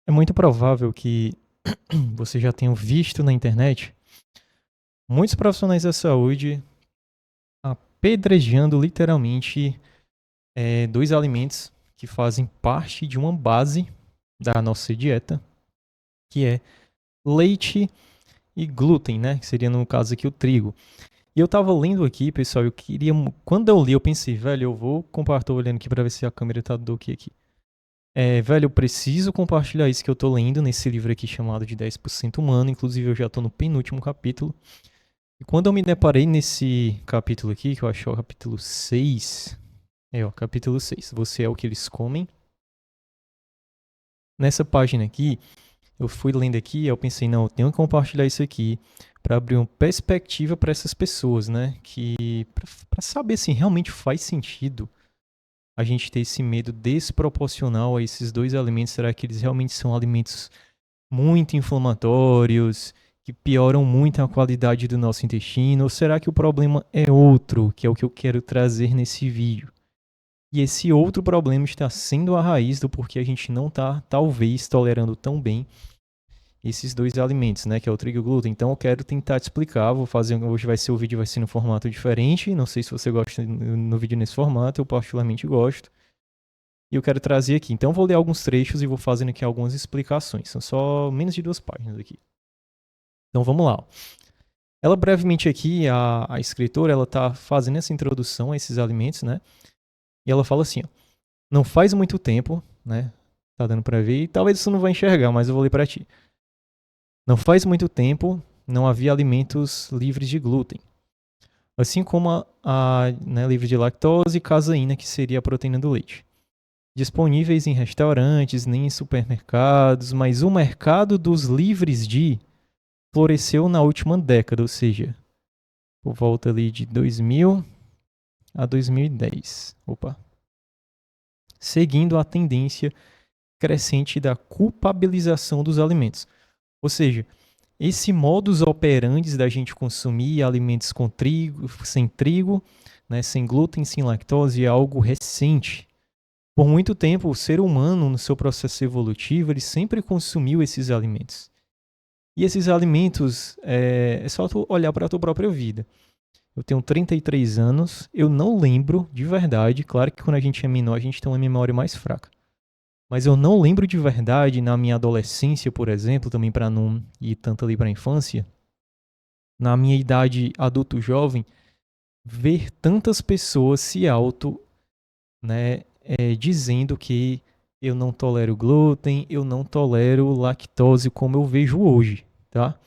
É muito provável que você já tenha visto na internet muitos profissionais da saúde apedrejando literalmente dois alimentos que fazem parte de uma base da nossa dieta, que é leite e glúten, né? Que seria no caso aqui o trigo. E eu tava lendo aqui, pessoal, eu queria. Quando eu li, eu pensei, velho, eu vou compartilhar olhando aqui pra ver se a câmera tá do que aqui. Velho, eu preciso compartilhar isso que eu tô lendo nesse livro aqui chamado de 10% Humano. Inclusive, eu já tô no penúltimo capítulo. E quando eu me deparei nesse capítulo aqui, que eu acho que é o capítulo 6, capítulo 6, você é o que eles comem. Nessa página aqui, eu fui lendo aqui e eu pensei, não, eu tenho que compartilhar isso aqui para abrir uma perspectiva para essas pessoas, né? Que para saber se realmente faz sentido a gente ter esse medo desproporcional a esses dois alimentos. Será que eles realmente são alimentos muito inflamatórios, que pioram muito a qualidade do nosso intestino? Ou será que o problema é outro, que é o que eu quero trazer nesse vídeo? E esse outro problema está sendo a raiz do porquê a gente não está, talvez, tolerando tão bem esses dois alimentos, né, que é o trigo e o glúten. Então eu quero tentar te explicar, vou fazer, hoje vai ser o vídeo vai ser no formato diferente, não sei se você gosta no vídeo nesse formato, eu particularmente gosto. E eu quero trazer aqui. Então eu vou ler alguns trechos e vou fazendo aqui algumas explicações. São só menos de 2 páginas aqui. Então vamos lá. Ó. Ela brevemente aqui, a escritora, ela tá fazendo essa introdução a esses alimentos, né? E ela fala assim, ó, não faz muito tempo, né? Tá dando para ver, e talvez você não vai enxergar, mas eu vou ler para ti. Não faz muito tempo, não havia alimentos livres de glúten, assim como né, livre de lactose e caseína, que seria a proteína do leite. Disponíveis em restaurantes, nem em supermercados, mas o mercado dos livres de floresceu na última década, ou seja, por volta ali de 2000 a 2010. Opa. Seguindo a tendência crescente da culpabilização dos alimentos. Ou seja, esse modus operandi da gente consumir alimentos com trigo, né, sem glúten, sem lactose, é algo recente. Por muito tempo, o ser humano, no seu processo evolutivo, ele sempre consumiu esses alimentos. E esses alimentos, é só tu olhar para a tua própria vida. Eu tenho 33 anos, eu não lembro de verdade, claro que quando a gente é menor, a gente tem uma memória mais fraca. Mas eu não lembro de verdade, na minha adolescência, por exemplo, também para não ir tanto ali para a infância, na minha idade adulto jovem, ver tantas pessoas se né, dizendo que eu não tolero glúten, eu não tolero lactose como eu vejo hoje, tá?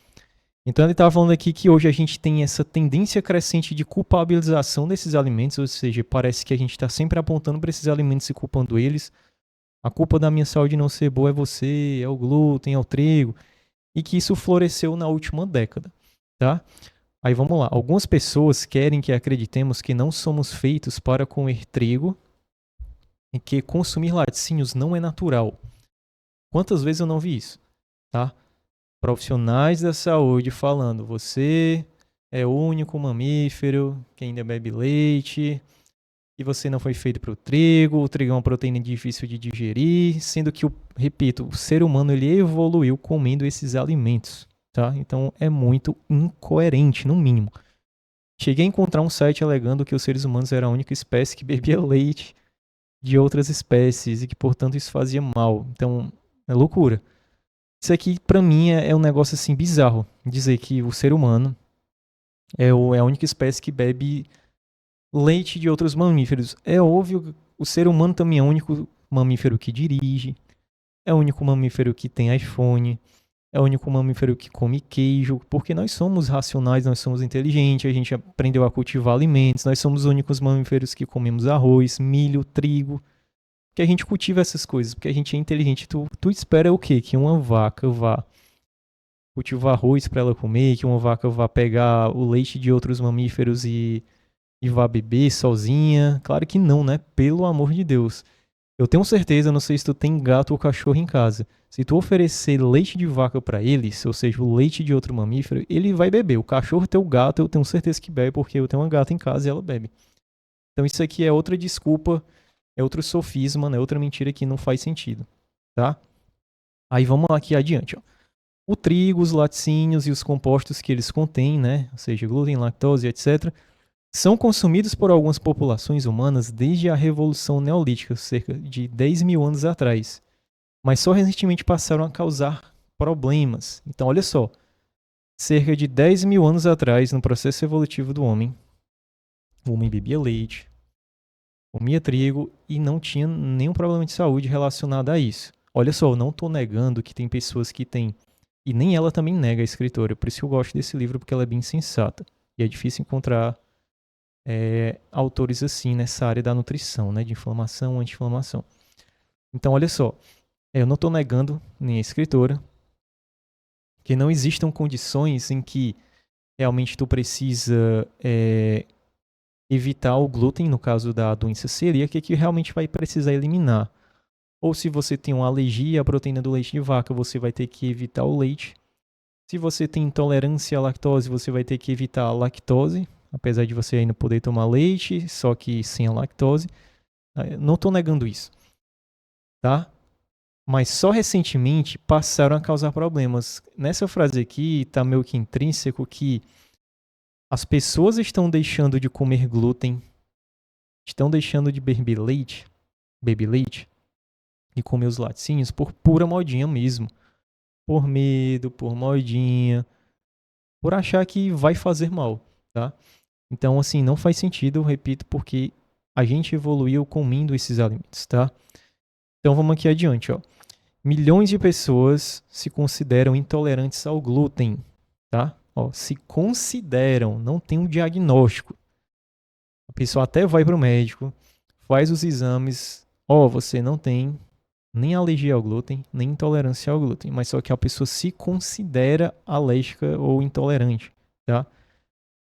Então ele estava falando aqui que hoje a gente tem essa tendência crescente de culpabilização desses alimentos, ou seja, parece que a gente está sempre apontando para esses alimentos e culpando eles. A culpa da minha saúde não ser boa é você, é o glúten, é o trigo, e que isso floresceu na última década, tá? Aí vamos lá. Algumas pessoas querem que acreditemos que não somos feitos para comer trigo e que consumir laticínios não é natural. Quantas vezes eu não vi isso, tá? Profissionais da saúde falando, você é o único mamífero que ainda bebe leite, e você não foi feito para o trigo é uma proteína difícil de digerir, sendo que, repito, o ser humano ele evoluiu comendo esses alimentos, tá? Então é muito incoerente, no mínimo. Cheguei a encontrar um site alegando que os seres humanos eram a única espécie que bebia leite de outras espécies e que, portanto, isso fazia mal. Então, é loucura. Isso aqui, pra mim, é um negócio assim bizarro. Dizer que o ser humano é a única espécie que bebe leite de outros mamíferos. É óbvio que o ser humano também é o único mamífero que dirige, é o único mamífero que tem iPhone, é o único mamífero que come queijo, porque nós somos racionais, nós somos inteligentes, a gente aprendeu a cultivar alimentos, nós somos os únicos mamíferos que comemos arroz, milho, trigo, que a gente cultiva essas coisas, porque a gente é inteligente. Tu espera o quê? Que uma vaca vá cultivar arroz para ela comer, que uma vaca vá pegar o leite de outros mamíferos e vá beber sozinha? Claro que não, né? Pelo amor de Deus. Eu tenho certeza, não sei se tu tem gato ou cachorro em casa. Se tu oferecer leite de vaca para eles, ou seja, o leite de outro mamífero, ele vai beber. O cachorro, teu gato, eu tenho certeza que bebe, porque eu tenho uma gata em casa e ela bebe. Então isso aqui é outra desculpa, é outro sofisma, né? Outra mentira que não faz sentido, tá? Aí vamos aqui adiante, ó. O trigo, os laticínios e os compostos que eles contêm, né? Ou seja, glúten, lactose, etc., são consumidos por algumas populações humanas desde a Revolução Neolítica, cerca de 10 mil anos atrás, mas só recentemente passaram a causar problemas. Então, olha só, cerca de 10 mil anos atrás, no processo evolutivo do homem, o homem bebia leite, comia trigo e não tinha nenhum problema de saúde relacionado a isso. Olha só, eu não estou negando que tem pessoas que têm, e nem ela também nega a escritora, por isso que eu gosto desse livro, porque ela é bem sensata. E é difícil encontrar autores assim nessa área da nutrição, né, de inflamação, anti-inflamação. Então, olha só, eu não estou negando, nem a escritora, que não existam condições em que realmente tu precisa evitar o glúten, no caso da doença celíaca, que realmente vai precisar eliminar. Ou se você tem uma alergia à proteína do leite de vaca, você vai ter que evitar o leite. Se você tem intolerância à lactose, você vai ter que evitar a lactose, apesar de você ainda poder tomar leite, só que sem a lactose. Não estou negando isso, tá? Mas só recentemente passaram a causar problemas. Nessa frase aqui está meio que intrínseco que as pessoas estão deixando de comer glúten, estão deixando de beber leite e comer os laticínios por pura modinha mesmo. Por medo, por modinha, por achar que vai fazer mal, tá? Então, assim, não faz sentido, eu repito, porque a gente evoluiu comendo esses alimentos, tá? Então, vamos aqui adiante, ó. Milhões de pessoas se consideram intolerantes ao glúten, tá? Ó, se consideram, não tem um diagnóstico. A pessoa até vai para o médico, faz os exames, ó, você não tem nem alergia ao glúten, nem intolerância ao glúten, mas só que a pessoa se considera alérgica ou intolerante, tá?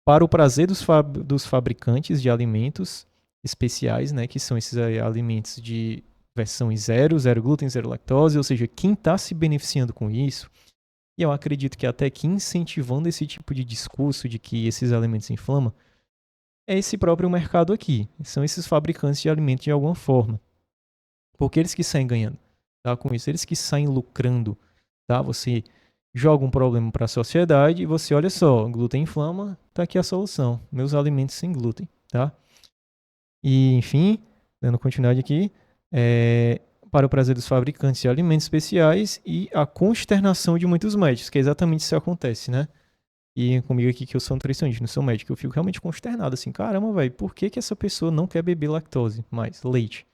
Para o prazer dos fabricantes de alimentos especiais, né, que são esses alimentos de versão zero glúten, zero lactose, ou seja, quem está se beneficiando com isso, e eu acredito que até que incentivando esse tipo de discurso de que esses alimentos inflamam, é esse próprio mercado aqui, são esses fabricantes de alimentos de alguma forma, porque eles que saem ganhando, tá, com isso, eles que saem lucrando, tá, você joga um problema para a sociedade e você, olha só, glúten inflama, tá aqui a solução, meus alimentos sem glúten, tá? E, enfim, dando continuidade aqui, para o prazer dos fabricantes de alimentos especiais e a consternação de muitos médicos, que é exatamente isso que acontece, né? E comigo aqui, que eu sou nutricionista, não sou médico, eu fico realmente consternado, assim, caramba, velho, por que essa pessoa não quer beber lactose mais, leite?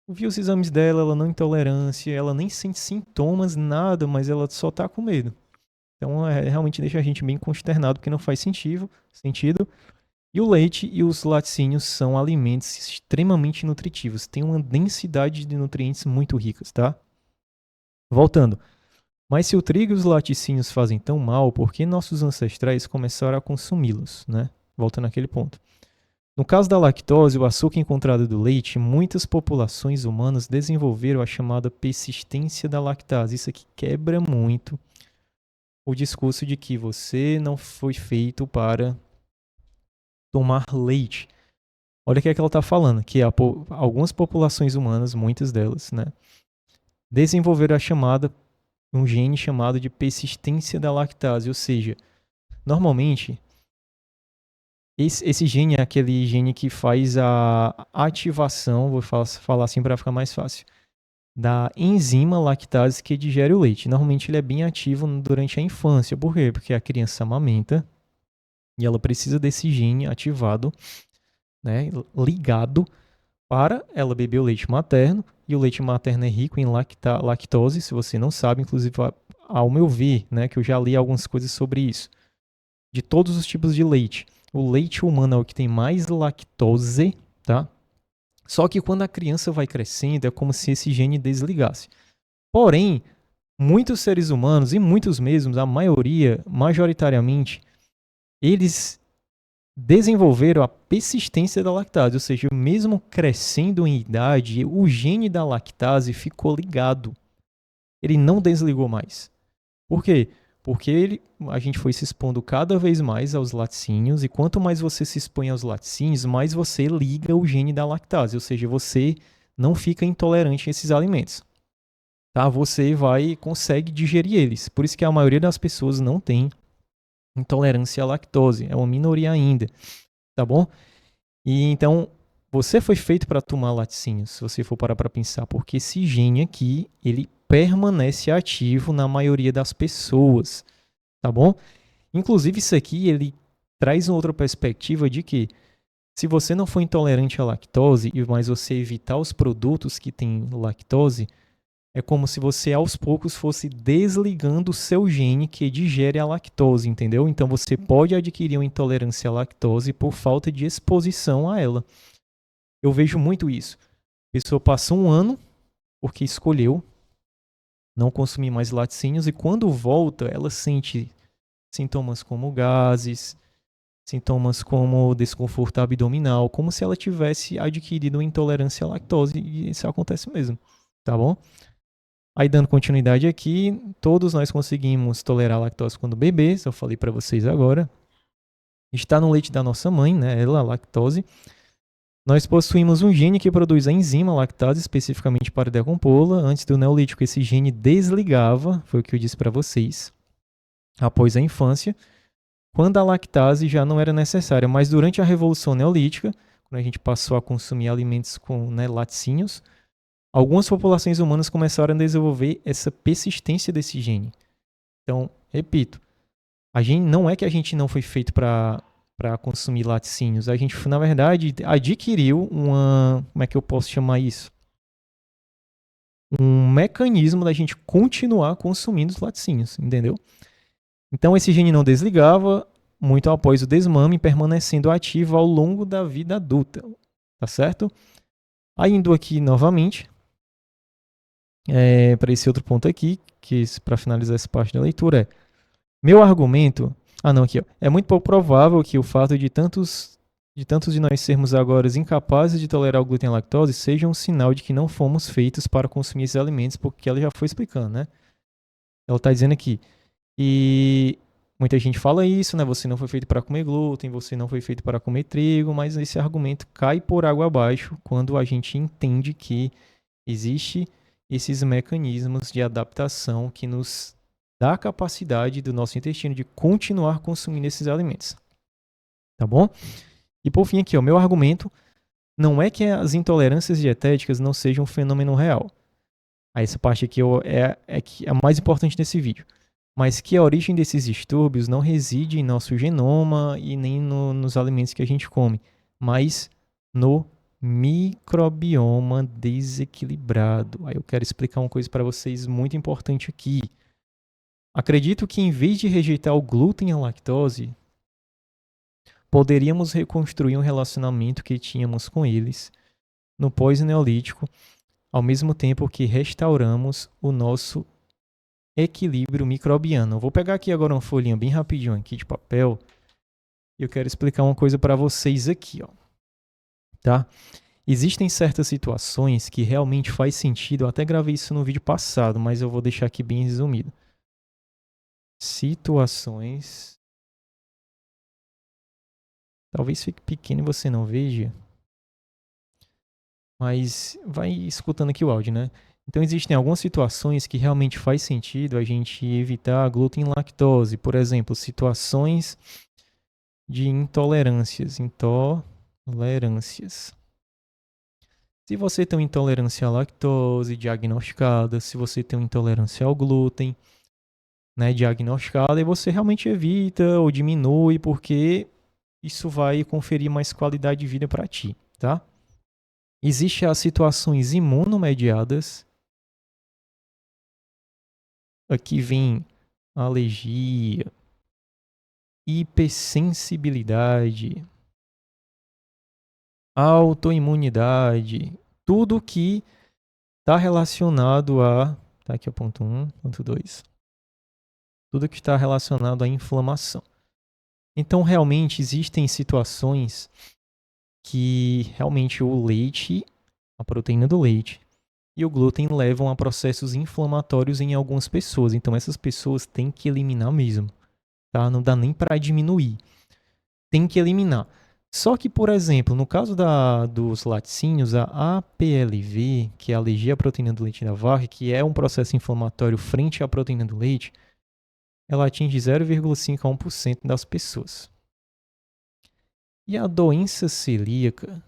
Eu vi os exames dela, ela não intolerância, ela nem sente sintomas, nada, mas ela só tá com medo. Então, realmente deixa a gente bem consternado, porque não faz sentido. E o leite e os laticínios são alimentos extremamente nutritivos. Tem uma densidade de nutrientes muito ricas, tá? Voltando. Mas se o trigo e os laticínios fazem tão mal, por que nossos ancestrais começaram a consumi-los, né? Voltando àquele ponto. No caso da lactose, o açúcar encontrado do leite, muitas populações humanas desenvolveram a chamada persistência da lactase. Isso aqui quebra muito o discurso de que você não foi feito para tomar leite. Olha o que é que ela está falando, que algumas populações humanas, muitas delas, né, desenvolveram um gene chamado de persistência da lactase, ou seja, normalmente esse gene é aquele gene que faz a ativação, vou falar assim para ficar mais fácil, da enzima lactase que digere o leite. Normalmente ele é bem ativo durante a infância. Por quê? Porque a criança amamenta e ela precisa desse gene ativado, né, ligado para ela beber o leite materno. E o leite materno é rico em lactose, se você não sabe, inclusive ao meu ver, né, que eu já li algumas coisas sobre isso. De todos os tipos de leite, o leite humano é o que tem mais lactose, tá? Só que quando a criança vai crescendo, é como se esse gene desligasse. Porém, muitos seres humanos, e muitos mesmos, a maioria, majoritariamente, eles desenvolveram a persistência da lactase, ou seja, mesmo crescendo em idade, o gene da lactase ficou ligado. Ele não desligou mais. Por quê? Porque a gente foi se expondo cada vez mais aos laticínios, e quanto mais você se expõe aos laticínios, mais você liga o gene da lactase, ou seja, você não fica intolerante a esses alimentos. tá? Você consegue digerir eles. Por isso que a maioria das pessoas não tem intolerância à lactose. É uma minoria ainda, tá bom? E então, você foi feito para tomar laticínios, se você for parar para pensar, porque esse gene aqui, ele permanece ativo na maioria das pessoas, tá bom? Inclusive, isso aqui, ele traz uma outra perspectiva de que se você não for intolerante à lactose, mas você evitar os produtos que têm lactose, é como se você aos poucos fosse desligando o seu gene que digere a lactose, entendeu? Então você pode adquirir uma intolerância à lactose por falta de exposição a ela. Eu vejo muito isso. A pessoa passa um ano porque escolheu não consumir mais laticínios e quando volta ela sente sintomas como gases, sintomas como desconforto abdominal, como se ela tivesse adquirido uma intolerância à lactose e isso acontece mesmo, tá bom? Aí dando continuidade aqui, todos nós conseguimos tolerar a lactose quando bebês, eu falei para vocês agora. Está no leite da nossa mãe, né? Ela, a lactose. Nós possuímos um gene que produz a enzima lactase especificamente para decompô-la. Antes do Neolítico, esse gene desligava, foi o que eu disse para vocês, após a infância, quando a lactase já não era necessária. Mas durante a Revolução Neolítica, quando a gente passou a consumir alimentos com laticínios, algumas populações humanas começaram a desenvolver essa persistência desse gene. Então, repito, não é que a gente não foi feito para consumir laticínios. A gente, na verdade, adquiriu como é que eu posso chamar isso? Um mecanismo da gente continuar consumindo os laticínios, entendeu? Então, esse gene não desligava muito após o desmame, permanecendo ativo ao longo da vida adulta, tá certo? Aí, indo aqui novamente, para esse outro ponto aqui, que para finalizar essa parte da leitura meu argumento... não, aqui, ó. É muito pouco provável que o fato de tantos de nós sermos agora incapazes de tolerar o glúten e a lactose seja um sinal de que não fomos feitos para consumir esses alimentos, porque ela já foi explicando, né? Ela está dizendo aqui. E muita gente fala isso, né? Você não foi feito para comer glúten, você não foi feito para comer trigo, mas esse argumento cai por água abaixo quando a gente entende que existe esses mecanismos de adaptação que nos dá a capacidade do nosso intestino de continuar consumindo esses alimentos. Tá bom? E por fim aqui, o meu argumento não é que as intolerâncias dietéticas não sejam um fenômeno real. Essa parte aqui é a mais importante desse vídeo. Mas que a origem desses distúrbios não reside em nosso genoma e nem nos alimentos que a gente come, mas no microbioma desequilibrado. Aí eu quero explicar uma coisa para vocês muito importante aqui. Acredito que em vez de rejeitar o glúten e a lactose, poderíamos reconstruir um relacionamento que tínhamos com eles no pós-neolítico, ao mesmo tempo que restauramos o nosso equilíbrio microbiano. Eu vou pegar aqui agora uma folhinha bem rapidinho aqui de papel e eu quero explicar uma coisa para vocês aqui, ó. Tá? Existem certas situações que realmente faz sentido, eu até gravei isso no vídeo passado, mas eu vou deixar aqui bem resumido. Situações... Talvez fique pequeno e você não veja, mas vai escutando aqui o áudio, né? Então existem algumas situações que realmente faz sentido a gente evitar glúten e lactose. Por exemplo, situações de intolerâncias. Se você tem uma intolerância à lactose diagnosticada, se você tem uma intolerância ao glúten, né, diagnosticada, e você realmente evita ou diminui, porque isso vai conferir mais qualidade de vida para ti, tá? Existem as situações imunomediadas. Aqui vem alergia, hipersensibilidade, autoimunidade, tudo que está relacionado a... Tá aqui o ponto 1, ponto 2. Tudo que está relacionado à inflamação. Então, realmente, existem situações que realmente o leite, a proteína do leite e o glúten levam a processos inflamatórios em algumas pessoas. Então, essas pessoas têm que eliminar mesmo, tá? Não dá nem para diminuir. Tem que eliminar. Só que, por exemplo, no caso dos laticínios, a APLV, que é a alergia à proteína do leite da vaca, que é um processo inflamatório frente à proteína do leite, ela atinge 0,5 a 1% das pessoas. E a doença celíaca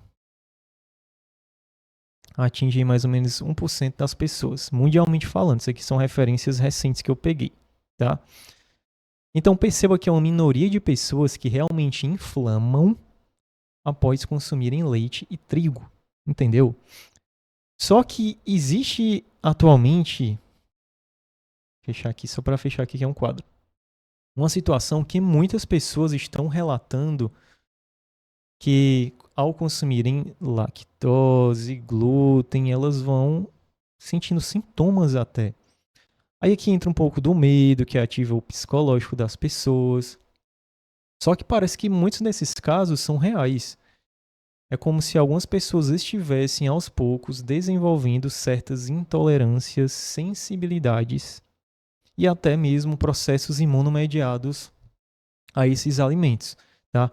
atinge mais ou menos 1% das pessoas, mundialmente falando. Isso aqui são referências recentes que eu peguei, tá? Então perceba que é uma minoria de pessoas que realmente inflamam após consumirem leite e trigo, entendeu? Só que existe atualmente, fechar aqui só para fechar aqui que é um quadro, uma situação que muitas pessoas estão relatando que ao consumirem lactose, glúten, elas vão sentindo sintomas até. Aí aqui entra um pouco do medo que ativa o psicológico das pessoas. Só que parece que muitos desses casos são reais. É como se algumas pessoas estivessem aos poucos desenvolvendo certas intolerâncias, sensibilidades e até mesmo processos imunomediados a esses alimentos, tá?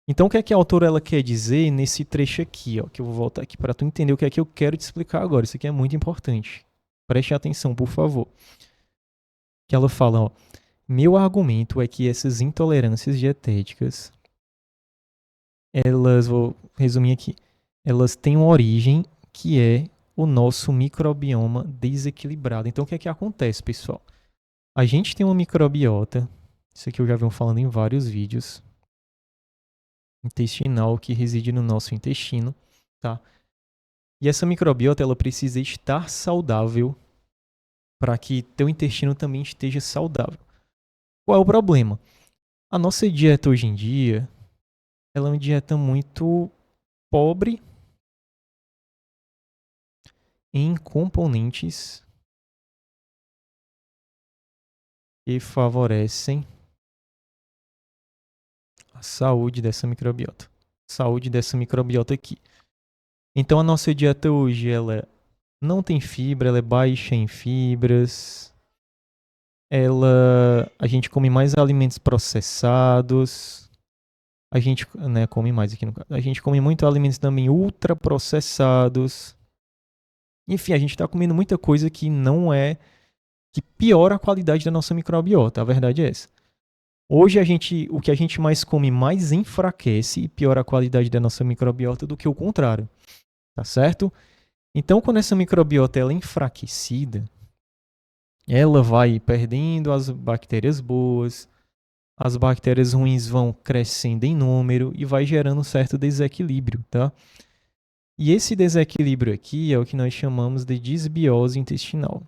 Então o que é que a autora ela quer dizer nesse trecho aqui, ó, que eu vou voltar aqui para tu entender o que é que eu quero te explicar agora. Isso aqui é muito importante. Preste atenção, por favor. Que ela fala, ó, meu argumento é que essas intolerâncias dietéticas, elas, vou resumir aqui, elas têm uma origem que é o nosso microbioma desequilibrado. Então o que é que acontece, pessoal? A gente tem uma microbiota, isso aqui eu já venho falando em vários vídeos, intestinal que reside no nosso intestino, tá? E essa microbiota ela precisa estar saudável para que teu intestino também esteja saudável. Qual é o problema? A nossa dieta hoje em dia, ela é uma dieta muito pobre em componentes que favorecem a saúde dessa microbiota. Saúde dessa microbiota aqui. Então a nossa dieta hoje ela não tem fibra, ela é baixa em fibras. A gente come mais alimentos processados. A gente, né, come mais aqui no caso. A gente come muito alimentos também ultraprocessados. Enfim, a gente está comendo muita coisa que não é, que piora a qualidade da nossa microbiota. A verdade é essa. Hoje o que a gente mais come mais enfraquece e piora a qualidade da nossa microbiota do que o contrário, tá certo? Então, quando essa microbiota ela é enfraquecida, ela vai perdendo as bactérias boas, as bactérias ruins vão crescendo em número e vai gerando um certo desequilíbrio, tá? E esse desequilíbrio aqui é o que nós chamamos de disbiose intestinal,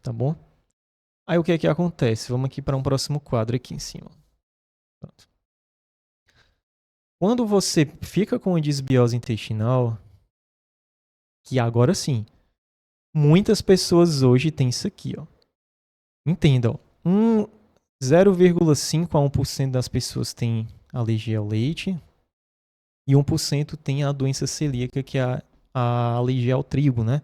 tá bom? Aí o que é que acontece? Vamos aqui para um próximo quadro aqui em cima. Pronto. Quando você fica com a disbiose intestinal, que agora sim, muitas pessoas hoje têm isso aqui, ó. Entenda, ó. 0,5 a 1% das pessoas têm alergia ao leite e 1% tem a doença celíaca, que é a alergia ao trigo, né?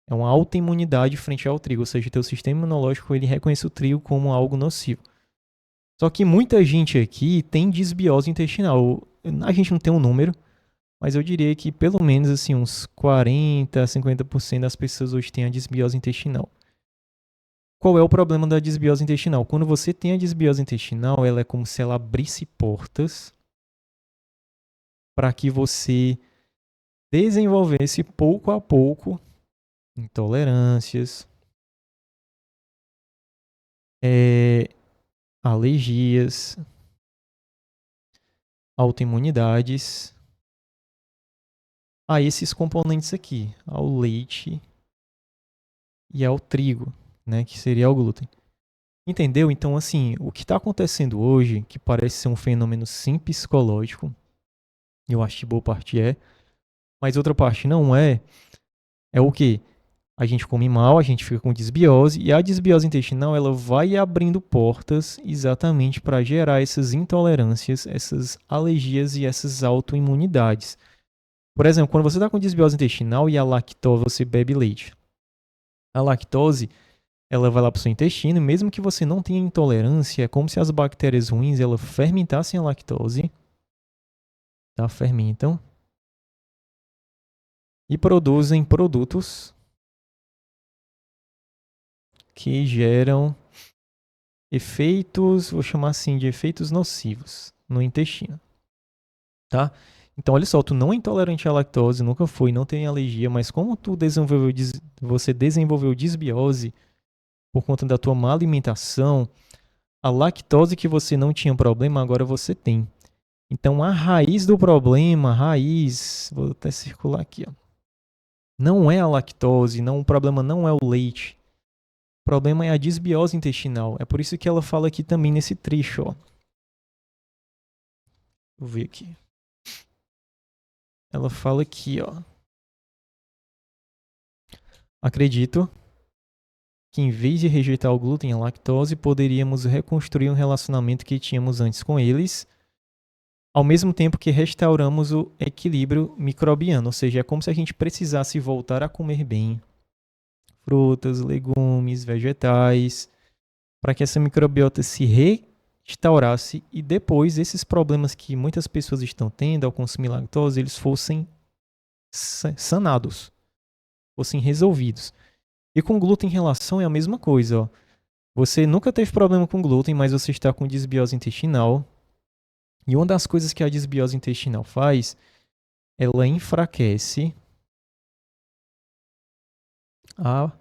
É uma autoimunidade frente ao trigo, ou seja, o teu sistema imunológico ele reconhece o trigo como algo nocivo. Só que muita gente aqui tem disbiose intestinal. A gente não tem um número, mas eu diria que pelo menos assim, uns 40 a 50% das pessoas hoje têm a disbiose intestinal. Qual é o problema da disbiose intestinal? Quando você tem a disbiose intestinal, ela é como se ela abrisse portas para que você desenvolvesse pouco a pouco intolerâncias, alergias, autoimunidades a esses componentes aqui, ao leite e ao trigo, né, que seria o glúten. Entendeu? Então, assim, o que está acontecendo hoje, que parece ser um fenômeno sim psicológico, eu acho que boa parte é, mas outra parte não é, é o que? A gente come mal, a gente fica com desbiose, e a desbiose intestinal ela vai abrindo portas exatamente para gerar essas intolerâncias, essas alergias e essas autoimunidades. Por exemplo, quando você está com desbiose intestinal e a lactose, você bebe leite. A lactose ela vai lá para o seu intestino, e mesmo que você não tenha intolerância, é como se as bactérias ruins elas fermentassem a lactose, tá? Fermentam e produzem produtos que geram efeitos, vou chamar assim de efeitos nocivos no intestino, tá? Então, olha só, tu não é intolerante à lactose, nunca foi, não tem alergia, mas como você desenvolveu disbiose por conta da tua má alimentação, a lactose que você não tinha problema, agora você tem. Então, a raiz do problema, vou até circular aqui, ó, não é a lactose, não, o problema não é o leite. O problema é a disbiose intestinal. É por isso que ela fala aqui também nesse trecho, ó. Vou ver aqui. Ela fala aqui, ó. Acredito que em vez de rejeitar o glúten e a lactose, poderíamos reconstruir um relacionamento que tínhamos antes com eles, ao mesmo tempo que restauramos o equilíbrio microbiano. Ou seja, é como se a gente precisasse voltar a comer bem frutas, legumes, vegetais, para que essa microbiota se restaurasse e depois esses problemas que muitas pessoas estão tendo ao consumir lactose, eles fossem sanados, fossem resolvidos. E com glúten em relação é a mesma coisa, ó. Você nunca teve problema com glúten, mas você está com disbiose intestinal. E uma das coisas que a disbiose intestinal faz, ela enfraquece a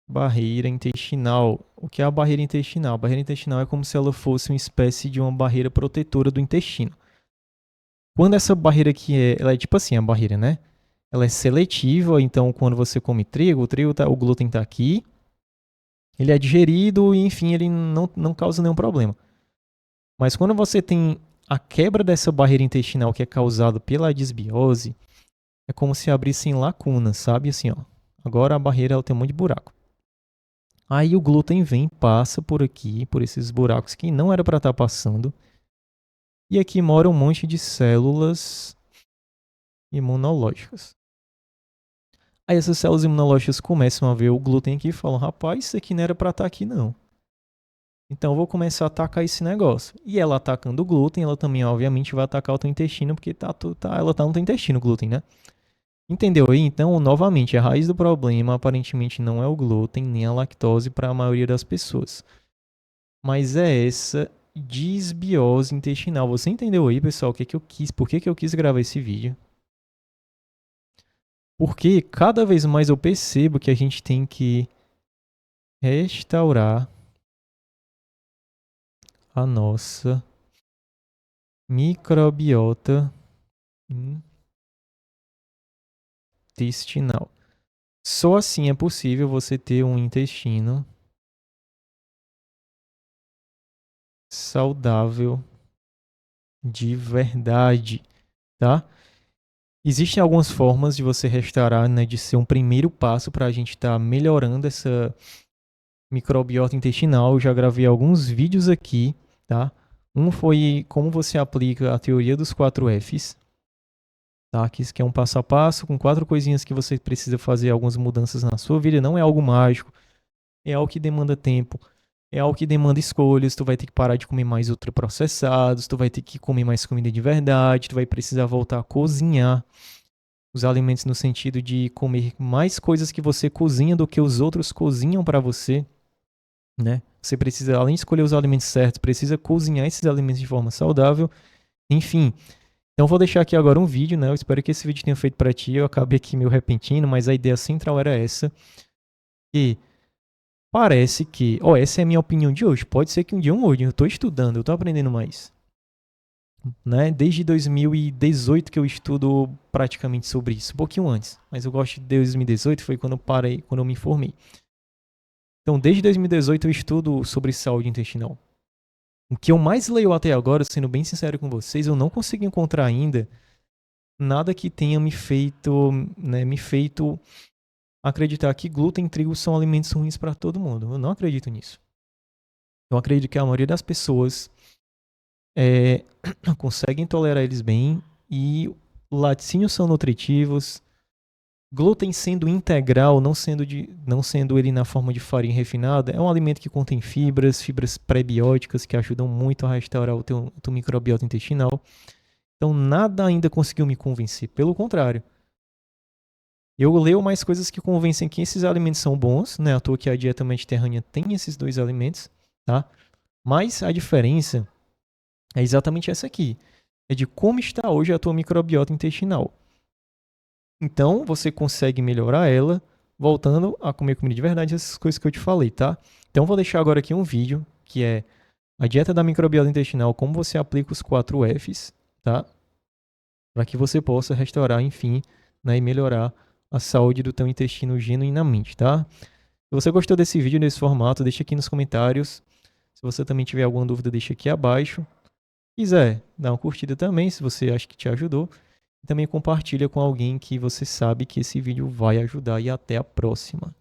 barreira intestinal. O que é a barreira intestinal? A barreira intestinal é como se ela fosse uma espécie de uma barreira protetora do intestino. Quando essa barreira aqui ela é tipo assim, a barreira, né? Ela é seletiva, então quando você come trigo, o glúten está aqui, ele é digerido e enfim, ele não causa nenhum problema. Mas quando você tem a quebra dessa barreira intestinal que é causada pela disbiose, é como se abrissem lacunas, sabe? Assim, ó. Agora a barreira ela tem um monte de buraco. Aí o glúten vem, passa por aqui, por esses buracos que não era para estar passando. E aqui mora um monte de células imunológicas. Aí essas células imunológicas começam a ver o glúten aqui e falam: rapaz, isso aqui não era para estar aqui não. Então eu vou começar a atacar esse negócio. E ela atacando o glúten, ela também obviamente vai atacar o teu intestino, porque ela tá no teu intestino, o glúten, né? Entendeu aí? Então, novamente, a raiz do problema aparentemente não é o glúten nem a lactose para a maioria das pessoas. Mas é essa disbiose intestinal. Você entendeu aí, pessoal, o que que eu quis, por que que eu quis gravar esse vídeo? Porque cada vez mais eu percebo que a gente tem que restaurar a nossa microbiota intestinal. Só assim é possível você ter um intestino saudável de verdade, tá? Existem algumas formas de você restaurar, né, de ser um primeiro passo para a gente estar melhorando essa microbiota intestinal. Eu já gravei alguns vídeos aqui, tá? Um foi como você aplica a teoria dos 4 Fs, tá? Que é um passo a passo com 4 coisinhas que você precisa fazer algumas mudanças na sua vida. Não é algo mágico, é algo que demanda tempo, é algo que demanda escolhas. Tu vai ter que parar de comer mais ultraprocessados, tu vai ter que comer mais comida de verdade, tu vai precisar voltar a cozinhar os alimentos no sentido de comer mais coisas que você cozinha do que os outros cozinham para você, né? Você precisa, além de escolher os alimentos certos, precisa cozinhar esses alimentos de forma saudável. Enfim, então vou deixar aqui agora um vídeo, né? Eu espero que esse vídeo tenha feito para ti. Eu acabei aqui meio repentino, mas a ideia central era essa. E parece que, essa é a minha opinião de hoje. Pode ser que um dia eu mude. Eu tô estudando, eu tô aprendendo mais. Né? Desde 2018 que eu estudo praticamente sobre isso, um pouquinho antes, mas eu gosto de 2018, foi quando eu parei, quando eu me formei. Então, desde 2018 eu estudo sobre saúde intestinal. O que eu mais leio até agora, sendo bem sincero com vocês, eu não consigo encontrar ainda nada que tenha me feito acreditar que glúten e trigo são alimentos ruins para todo mundo. Eu não acredito nisso. Eu acredito que a maioria das pessoas conseguem tolerar eles bem e laticínios são nutritivos, Glúten sendo integral, não sendo ele na forma de farinha refinada, é um alimento que contém fibras prebióticas que ajudam muito a restaurar o teu microbiota intestinal. Então nada ainda conseguiu me convencer. Pelo contrário, eu leio mais coisas que convencem que esses alimentos são bons, né? À toa que a dieta mediterrânea tem esses dois alimentos, tá? Mas a diferença é exatamente essa aqui. É de como está hoje a tua microbiota intestinal. Então, você consegue melhorar ela voltando a comer comida de verdade, essas coisas que eu te falei, tá? Então, vou deixar agora aqui um vídeo que é a dieta da microbiota intestinal, como você aplica os 4 Fs, tá? Para que você possa restaurar, enfim, né, e melhorar a saúde do teu intestino genuinamente, tá? Se você gostou desse vídeo, nesse formato, deixa aqui nos comentários. Se você também tiver alguma dúvida, deixa aqui abaixo. Quiser, dá uma curtida também, se você acha que te ajudou. E também compartilha com alguém que você sabe que esse vídeo vai ajudar. E até a próxima.